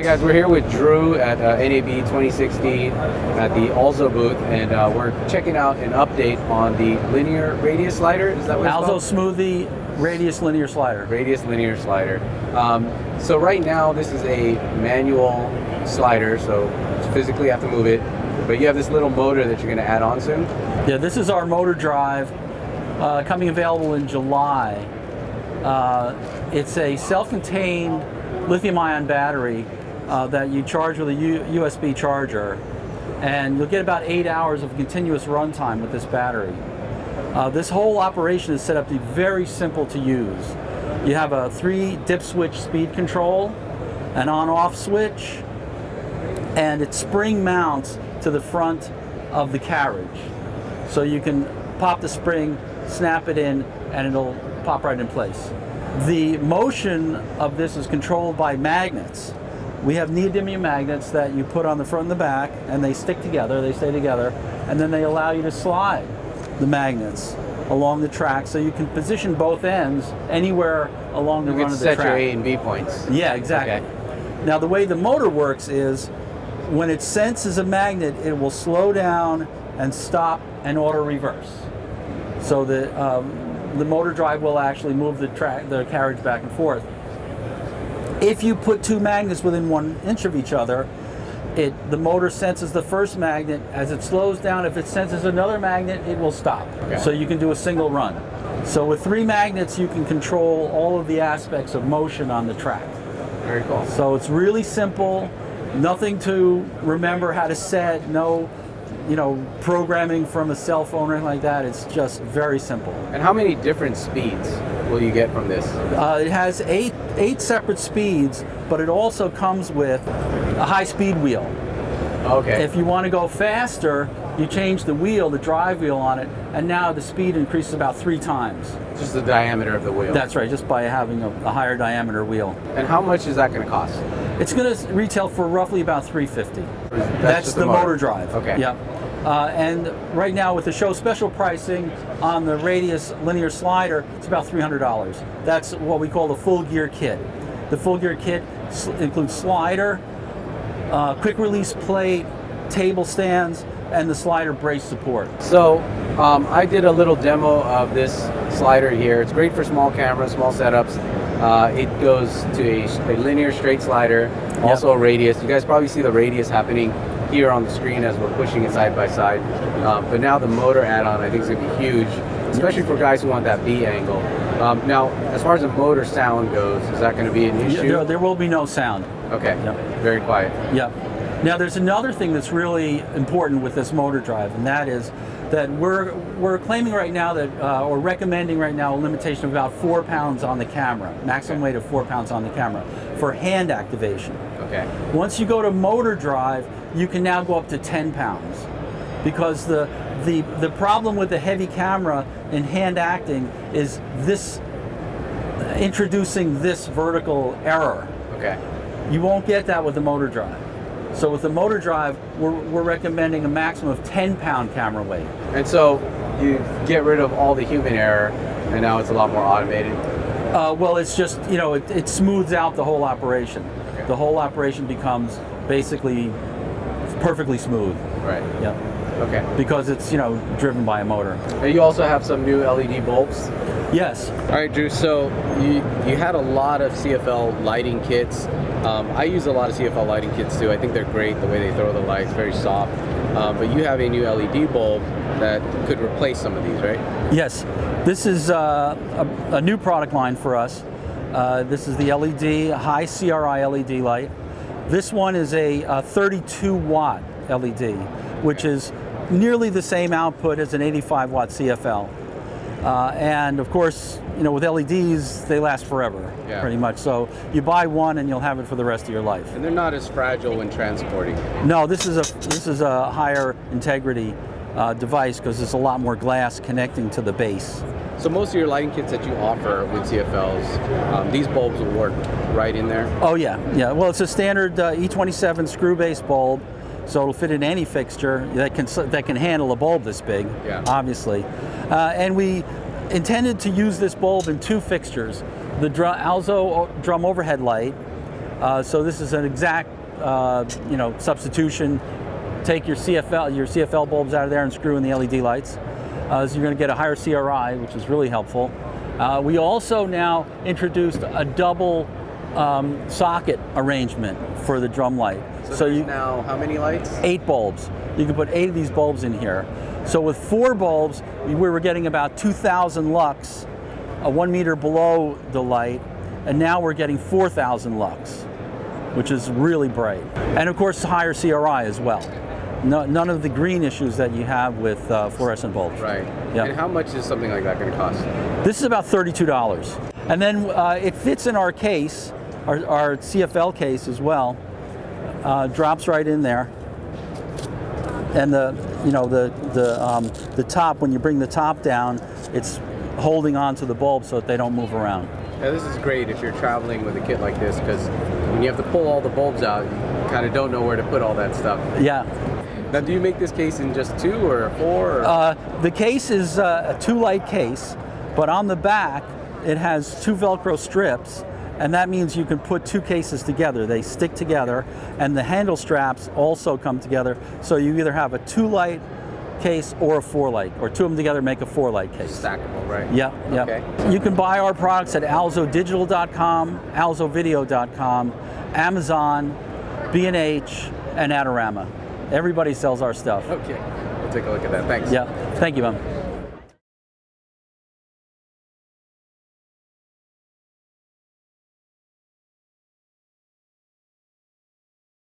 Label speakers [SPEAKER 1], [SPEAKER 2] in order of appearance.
[SPEAKER 1] Hey guys, we're here with Drew at NAB 2016 at the Alzo booth, and we're checking out an update on the linear radius slider. Is that what it's
[SPEAKER 2] Alzo
[SPEAKER 1] called?
[SPEAKER 2] Smoothie Radius Linear Slider.
[SPEAKER 1] Radius linear slider. So right now this is a manual slider, so you physically have to move it, but you have this little motor that you're going to add on soon.
[SPEAKER 2] Yeah, this is our motor drive, coming available in July. It's a self-contained lithium-ion battery that you charge with a USB charger, and you'll get about 8 hours of continuous runtime with this battery. This whole operation is set up to be very simple to use. You have a 3-dip switch speed control, an on-off switch, and it spring mounts to the front of the carriage. So you can pop the spring, snap it in, and it'll pop right in place. The motion of this is controlled by magnets. We have neodymium magnets that you put on the front and the back, and they stick together, they stay together, and then they allow you to slide the magnets along the track, so you can position both ends anywhere along the run of the track.
[SPEAKER 1] You can set your A and B points.
[SPEAKER 2] Yeah, exactly.
[SPEAKER 1] Okay.
[SPEAKER 2] Now the way the motor works is, when it senses a magnet, it will slow down and stop and auto reverse. So the motor drive will actually move the carriage back and forth. If you put 2 magnets within 1 inch of each other, the motor senses the first magnet. As it slows down, if it senses another magnet, it will stop.
[SPEAKER 1] Okay.
[SPEAKER 2] So you can do a single run. So with 3 magnets, you can control all of the aspects of motion on the track.
[SPEAKER 1] Very cool.
[SPEAKER 2] So it's really simple, nothing to remember how to set, no programming from a cell phone or anything like that. It's just very simple.
[SPEAKER 1] And how many different speeds will you get from this?
[SPEAKER 2] It has eight separate speeds, but it also comes with a high-speed wheel.
[SPEAKER 1] Okay.
[SPEAKER 2] If you want to go faster, you change the wheel, the drive wheel on it, and now the speed increases about 3 times.
[SPEAKER 1] Just the diameter of the wheel.
[SPEAKER 2] That's right, just by having a higher diameter wheel.
[SPEAKER 1] And how much is that going to cost?
[SPEAKER 2] It's going to retail for roughly about $350.
[SPEAKER 1] That's
[SPEAKER 2] just the motor drive.
[SPEAKER 1] Okay.
[SPEAKER 2] Yep. And right now with the show special pricing on the Radius linear slider, it's about $300. That's what we call the full gear kit. The full gear kit includes slider, quick release plate, table stands, and the slider brace support.
[SPEAKER 1] So I did a little demo of this slider here. It's great for small cameras, small setups. It goes to a linear straight slider, also a radius. You guys probably see the radius happening here on the screen as we're pushing it side by side. But now the motor add-on I think is going to be huge, especially for guys who want that B angle. Now, as far as the motor sound goes, is that going to be an issue?
[SPEAKER 2] There will be no sound.
[SPEAKER 1] Okay,
[SPEAKER 2] Yep.
[SPEAKER 1] Very quiet.
[SPEAKER 2] Yep. Now there's another thing that's really important with this motor drive, and that is that we're claiming right now that, or recommending right now, a limitation of about 4 pounds on the camera, maximum weight of 4 pounds on the camera for hand activation.
[SPEAKER 1] Okay.
[SPEAKER 2] Once you go to motor drive, you can now go up to 10 pounds, because the problem with the heavy camera in hand acting is introducing this vertical error.
[SPEAKER 1] Okay.
[SPEAKER 2] You won't get that with the motor drive. So with the motor drive, we're recommending a maximum of 10-pound camera weight.
[SPEAKER 1] And so you get rid of all the human error, and now it's a lot more automated.
[SPEAKER 2] Well, it's just, it smooths out the whole operation.
[SPEAKER 1] Okay.
[SPEAKER 2] The whole operation becomes basically perfectly smooth.
[SPEAKER 1] Right.
[SPEAKER 2] Yep.
[SPEAKER 1] Okay.
[SPEAKER 2] Because it's, driven by a motor.
[SPEAKER 1] And you also have some new LED bulbs.
[SPEAKER 2] Yes.
[SPEAKER 1] All right, Drew, so you had a lot of CFL lighting kits. I use a lot of CFL lighting kits too. I think they're great, the way they throw the lights, very soft. But you have a new LED bulb that could replace some of these, right?
[SPEAKER 2] Yes. This is a new product line for us. This is the LED, high CRI LED light. This one is a 32-watt LED, which is nearly the same output as an 85-watt CFL. And of course, with LEDs, they last forever, pretty much. So you buy one and you'll have it for the rest of your life.
[SPEAKER 1] And they're not as fragile when transporting.
[SPEAKER 2] No, this is a higher integrity device, because there's a lot more glass connecting to the base.
[SPEAKER 1] So most of your lighting kits that you offer with CFLs, these bulbs will work right in there?
[SPEAKER 2] Oh yeah. Well, it's a standard E27 screw base bulb. So it'll fit in any fixture that can handle a bulb this big, obviously. And we intended to use this bulb in 2 fixtures: the Alzo drum overhead light So this is an exact substitution. Take your CFL bulbs out of there and screw in the LED lights. So you're going to get a higher CRI, which is really helpful. We also now introduced a double socket arrangement for the drum light.
[SPEAKER 1] So you now how many lights?
[SPEAKER 2] 8 bulbs. You can put 8 of these bulbs in here. So with 4 bulbs, we were getting about 2,000 lux, 1 meter below the light, and now we're getting 4,000 lux, which is really bright. And of course, higher CRI as well. None of the green issues that you have with fluorescent bulbs.
[SPEAKER 1] Right.
[SPEAKER 2] Yeah.
[SPEAKER 1] And how much is something like that going to cost?
[SPEAKER 2] This is about $32. And then it fits in our case, our CFL case as well. Drops right in there. And the top, when you bring the top down, it's holding onto the bulb so that they don't move around.
[SPEAKER 1] Now this is great if you're traveling with a kit like this, because when you have to pull all the bulbs out, you kind of don't know where to put all that stuff.
[SPEAKER 2] Yeah.
[SPEAKER 1] Now, do you make this case in just 2 or 4? Or?
[SPEAKER 2] The case is a 2-light case, but on the back it has 2 Velcro strips, and that means you can put 2 cases together. They stick together, and the handle straps also come together, so you either have a 2-light case or a 4-light, or 2 of them together make a 4-light case.
[SPEAKER 1] Stackable, right?
[SPEAKER 2] Yeah, yeah.
[SPEAKER 1] Okay.
[SPEAKER 2] You can buy our products at alzodigital.com, alzovideo.com, Amazon, B&H, and Adorama. Everybody sells our stuff.
[SPEAKER 1] Okay, we'll take a look at that. Thanks.
[SPEAKER 2] Yeah, thank you, man.